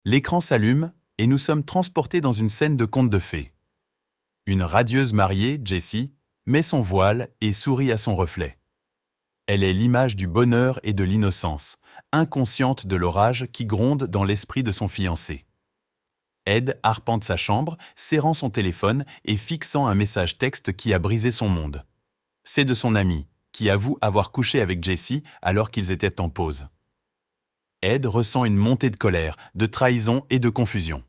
L'écran s'allume et nous sommes transportés dans une scène de conte de fées. Une radieuse mariée, Jessie, met son voile et sourit à son reflet. Elle est l'image du bonheur et de l'innocence, inconsciente de l'orage qui gronde dans l'esprit de son fiancé. Ed arpente sa chambre, serrant son téléphone et fixant un message texte qui a brisé son monde. C'est de son ami, qui avoue avoir couché avec Jessie alors qu'ils étaient en pause. Ed ressent une montée de colère, de trahison et de confusion.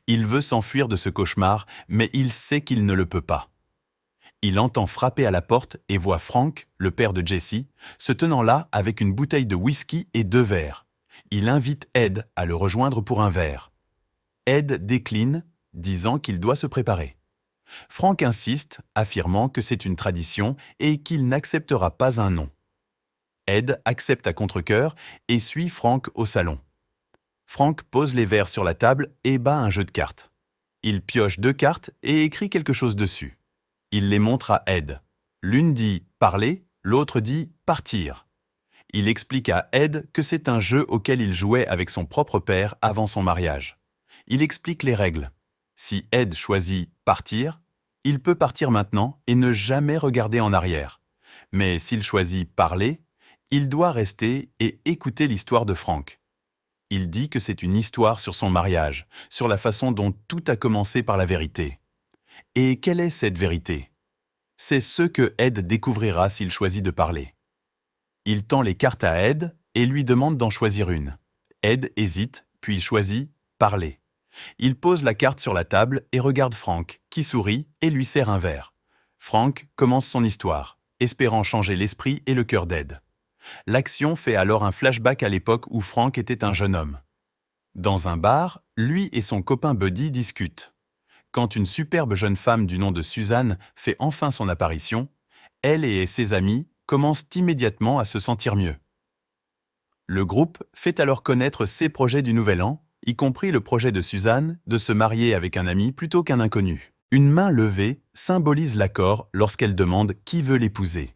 Il veut s'enfuir de ce cauchemar, mais il sait qu'il ne le peut pas. Il entend frapper à la porte et voit Frank, le père de Jessie, se tenant là avec une bouteille de whisky et 2 verres. Il invite Ed à le rejoindre pour un verre. Ed décline, disant qu'il doit se préparer. Frank insiste, affirmant que c'est une tradition et qu'il n'acceptera pas un non. Ed accepte à contre-cœur et suit Frank au salon. Frank pose les verres sur la table et bat un jeu de cartes. Il pioche 2 cartes et écrit quelque chose dessus. Il les montre à Ed. L'une dit « parler », l'autre dit « partir ». Il explique à Ed que c'est un jeu auquel il jouait avec son propre père avant son mariage. Il explique les règles. Si Ed choisit « partir », il peut partir maintenant et ne jamais regarder en arrière. Mais s'il choisit « parler », il doit rester et écouter l'histoire de Frank. Il dit que c'est une histoire sur son mariage, sur la façon dont tout a commencé par la vérité. Et quelle est cette vérité? C'est ce que Ed découvrira s'il choisit de parler. Il tend les cartes à Ed et lui demande d'en choisir une. Ed hésite, puis choisit « parler ». Il pose la carte sur la table et regarde Frank, qui sourit et lui sert un verre. Frank commence son histoire, espérant changer l'esprit et le cœur d'Ed. L'action fait alors un flashback à l'époque où Frank était un jeune homme. Dans un bar, lui et son copain Buddy discutent. Quand une superbe jeune femme du nom de Suzanne fait enfin son apparition, elle et ses amis commencent immédiatement à se sentir mieux. Le groupe fait alors connaître ses projets du Nouvel An, y compris le projet de Suzanne de se marier avec un ami plutôt qu'un inconnu. Une main levée symbolise l'accord lorsqu'elle demande qui veut l'épouser.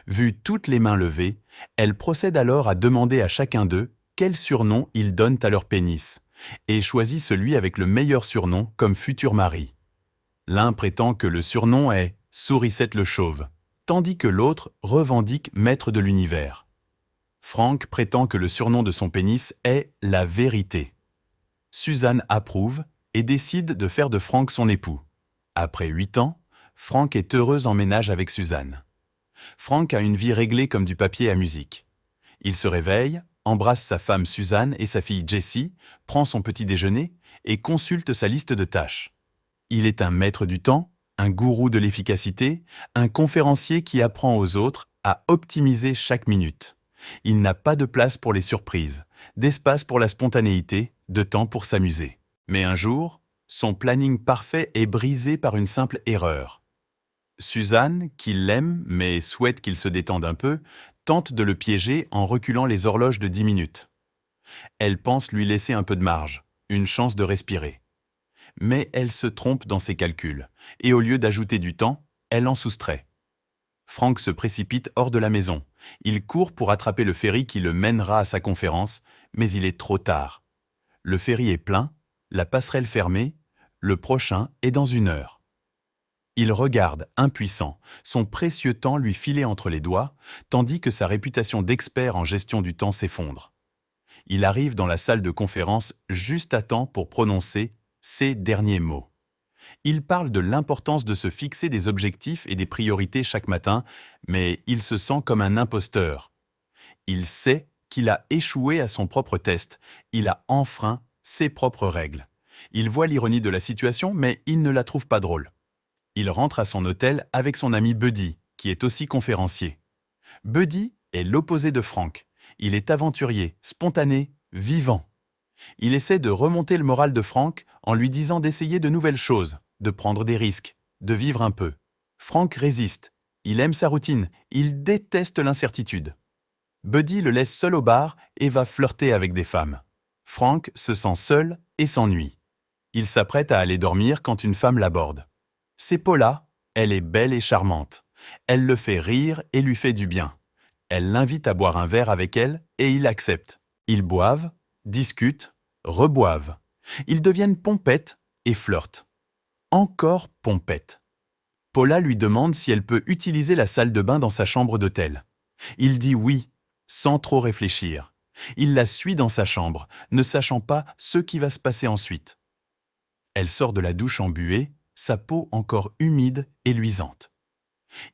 Vu toutes les mains levées, elle procède alors à demander à chacun d'eux quel surnom ils donnent à leur pénis, et choisit celui avec le meilleur surnom comme futur mari. L'un prétend que le surnom est « Sourisette le chauve », tandis que l'autre revendique maître de l'univers. Frank prétend que le surnom de son pénis est « la vérité ». Suzanne approuve et décide de faire de Frank son époux. Après 8 ans, Frank est heureux en ménage avec Suzanne. Frank a une vie réglée comme du papier à musique. Il se réveille, embrasse sa femme Suzanne et sa fille Jessie, prend son petit déjeuner et consulte sa liste de tâches. Il est un maître du temps, un gourou de l'efficacité, un conférencier qui apprend aux autres à optimiser chaque minute. Il n'a pas de place pour les surprises, d'espace pour la spontanéité, de temps pour s'amuser. Mais un jour, son planning parfait est brisé par une simple erreur. Suzanne, qui l'aime mais souhaite qu'il se détende un peu, tente de le piéger en reculant les horloges de 10 minutes. Elle pense lui laisser un peu de marge, une chance de respirer. Mais elle se trompe dans ses calculs, et au lieu d'ajouter du temps, elle en soustrait. Frank se précipite hors de la maison. Il court pour attraper le ferry qui le mènera à sa conférence, mais il est trop tard. Le ferry est plein, la passerelle fermée, le prochain est dans 1 heure. Il regarde, impuissant, son précieux temps lui filer entre les doigts, tandis que sa réputation d'expert en gestion du temps s'effondre. Il arrive dans la salle de conférence juste à temps pour prononcer ses derniers mots. Il parle de l'importance de se fixer des objectifs et des priorités chaque matin, mais il se sent comme un imposteur. Il sait qu'il a échoué à son propre test, il a enfreint ses propres règles. Il voit l'ironie de la situation, mais il ne la trouve pas drôle. Il rentre à son hôtel avec son ami Buddy, qui est aussi conférencier. Buddy est l'opposé de Frank. Il est aventurier, spontané, vivant. Il essaie de remonter le moral de Frank en lui disant d'essayer de nouvelles choses, de prendre des risques, de vivre un peu. Frank résiste. Il aime sa routine. Il déteste l'incertitude. Buddy le laisse seul au bar et va flirter avec des femmes. Frank se sent seul et s'ennuie. Il s'apprête à aller dormir quand une femme l'aborde. C'est Paula, elle est belle et charmante. Elle le fait rire et lui fait du bien. Elle l'invite à boire un verre avec elle et il accepte. Ils boivent, discutent, reboivent. Ils deviennent pompettes et flirtent. Encore pompette. Paula lui demande si elle peut utiliser la salle de bain dans sa chambre d'hôtel. Il dit oui, sans trop réfléchir. Il la suit dans sa chambre, ne sachant pas ce qui va se passer ensuite. Elle sort de la douche embuée, sa peau encore humide et luisante.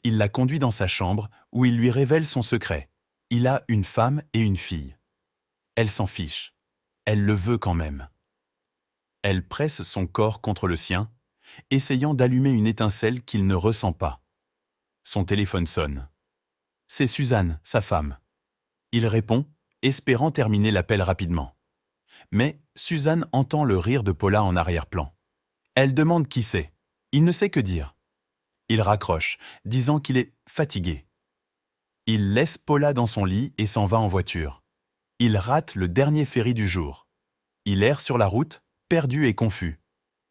Il la conduit dans sa chambre où il lui révèle son secret. Il a une femme et une fille. Elle s'en fiche. Elle le veut quand même. Elle presse son corps contre le sien, essayant d'allumer une étincelle qu'il ne ressent pas. Son téléphone sonne. C'est Suzanne, sa femme. Il répond, espérant terminer l'appel rapidement. Mais Suzanne entend le rire de Paula en arrière-plan. Elle demande qui c'est. Il ne sait que dire. Il raccroche, disant qu'il est fatigué. Il laisse Paula dans son lit et s'en va en voiture. Il rate le dernier ferry du jour. Il erre sur la route, perdu et confus.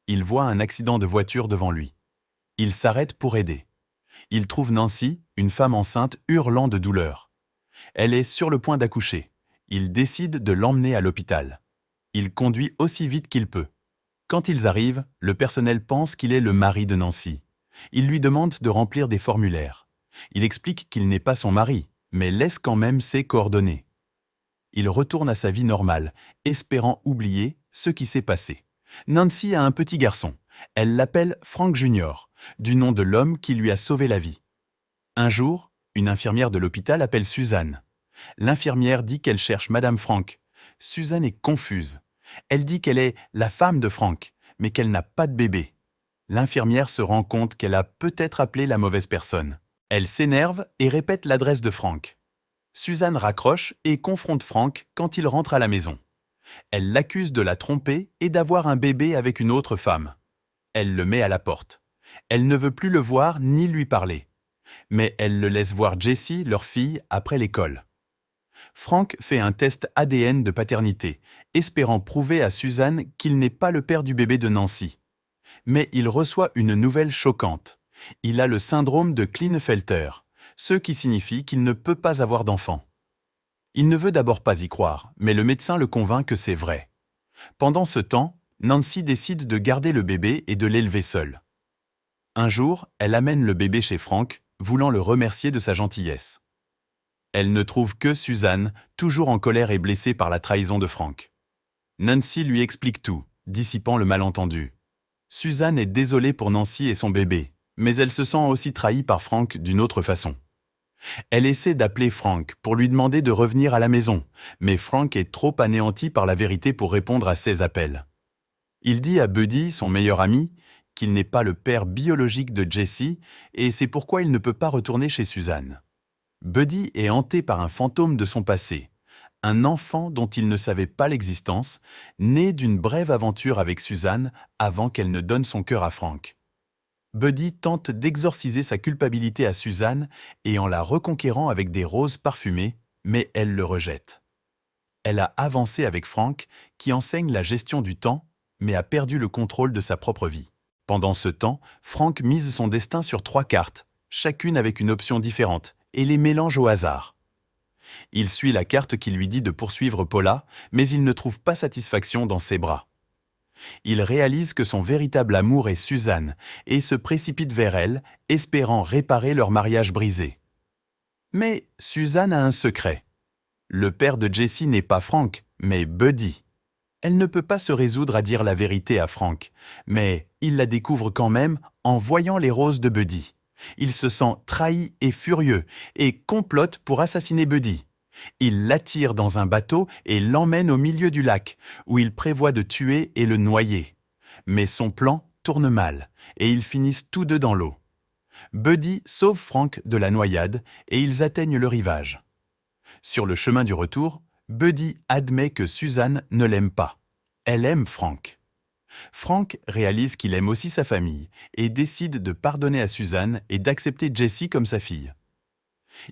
Il voit un accident de voiture devant lui. Il s'arrête pour aider. Il trouve Nancy, une femme enceinte, hurlant de douleur. Elle est sur le point d'accoucher. Il décide de l'emmener à l'hôpital. Il conduit aussi vite qu'il peut. Quand ils arrivent, le personnel pense qu'il est le mari de Nancy. Il lui demande de remplir des formulaires. Il explique qu'il n'est pas son mari, mais laisse quand même ses coordonnées. Il retourne à sa vie normale, espérant oublier ce qui s'est passé. Nancy a un petit garçon. Elle l'appelle Frank Junior, du nom de l'homme qui lui a sauvé la vie. Un jour, une infirmière de l'hôpital appelle Suzanne. L'infirmière dit qu'elle cherche Madame Frank. Suzanne est confuse. Elle dit qu'elle est la femme de Frank, mais qu'elle n'a pas de bébé. L'infirmière se rend compte qu'elle a peut-être appelé la mauvaise personne. Elle s'énerve et répète l'adresse de Frank. Suzanne raccroche et confronte Frank quand il rentre à la maison. Elle l'accuse de la tromper et d'avoir un bébé avec une autre femme. Elle le met à la porte. Elle ne veut plus le voir ni lui parler. Mais elle le laisse voir Jessie, leur fille, après l'école. Frank fait un test ADN de paternité, espérant prouver à Suzanne qu'il n'est pas le père du bébé de Nancy. Mais il reçoit une nouvelle choquante. Il a le syndrome de Klinefelter, ce qui signifie qu'il ne peut pas avoir d'enfant. Il ne veut d'abord pas y croire, mais le médecin le convainc que c'est vrai. Pendant ce temps, Nancy décide de garder le bébé et de l'élever seule. Un jour, elle amène le bébé chez Frank, voulant le remercier de sa gentillesse. Elle ne trouve que Suzanne, toujours en colère et blessée par la trahison de Frank. Nancy lui explique tout, dissipant le malentendu. Suzanne est désolée pour Nancy et son bébé, mais elle se sent aussi trahie par Frank d'une autre façon. Elle essaie d'appeler Frank pour lui demander de revenir à la maison, mais Frank est trop anéanti par la vérité pour répondre à ses appels. Il dit à Buddy, son meilleur ami, qu'il n'est pas le père biologique de Jessie et c'est pourquoi il ne peut pas retourner chez Suzanne. Buddy est hanté par un fantôme de son passé, un enfant dont il ne savait pas l'existence, né d'une brève aventure avec Suzanne avant qu'elle ne donne son cœur à Frank. Buddy tente d'exorciser sa culpabilité à Suzanne et en la reconquérant avec des roses parfumées, mais elle le rejette. Elle a avancé avec Frank, qui enseigne la gestion du temps, mais a perdu le contrôle de sa propre vie. Pendant ce temps, Frank mise son destin sur 3 cartes, chacune avec une option différente, et les mélange au hasard. Il suit la carte qui lui dit de poursuivre Paula, mais il ne trouve pas satisfaction dans ses bras. Il réalise que son véritable amour est Suzanne et se précipite vers elle, espérant réparer leur mariage brisé. Mais Suzanne a un secret. Le père de Jessie n'est pas Frank, mais Buddy. Elle ne peut pas se résoudre à dire la vérité à Frank, mais il la découvre quand même en voyant les roses de Buddy. Il se sent trahi et furieux et complote pour assassiner Buddy. Il l'attire dans un bateau et l'emmène au milieu du lac, où il prévoit de tuer et le noyer. Mais son plan tourne mal, et ils finissent tous deux dans l'eau. Buddy sauve Frank de la noyade et ils atteignent le rivage. Sur le chemin du retour, Buddy admet que Suzanne ne l'aime pas. Elle aime Frank. Frank réalise qu'il aime aussi sa famille et décide de pardonner à Suzanne et d'accepter Jessie comme sa fille.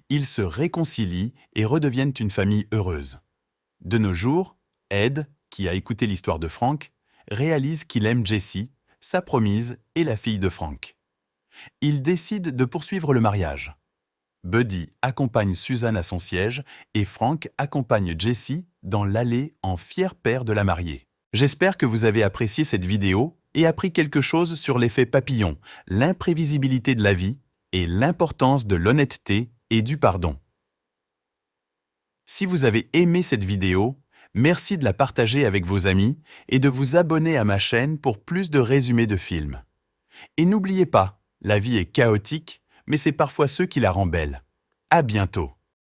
Ils se réconcilient et redeviennent une famille heureuse. De nos jours, Ed, qui a écouté l'histoire de Frank, réalise qu'il aime Jessie, sa promise et la fille de Frank. Il décide de poursuivre le mariage. Buddy accompagne Suzanne à son siège et Frank accompagne Jessie dans l'allée en fier père de la mariée. J'espère que vous avez apprécié cette vidéo et appris quelque chose sur l'effet papillon, l'imprévisibilité de la vie et l'importance de l'honnêteté et du pardon. Si vous avez aimé cette vidéo, merci de la partager avec vos amis et de vous abonner à ma chaîne pour plus de résumés de films. Et n'oubliez pas, la vie est chaotique, mais c'est parfois ce qui la rend belle. À bientôt!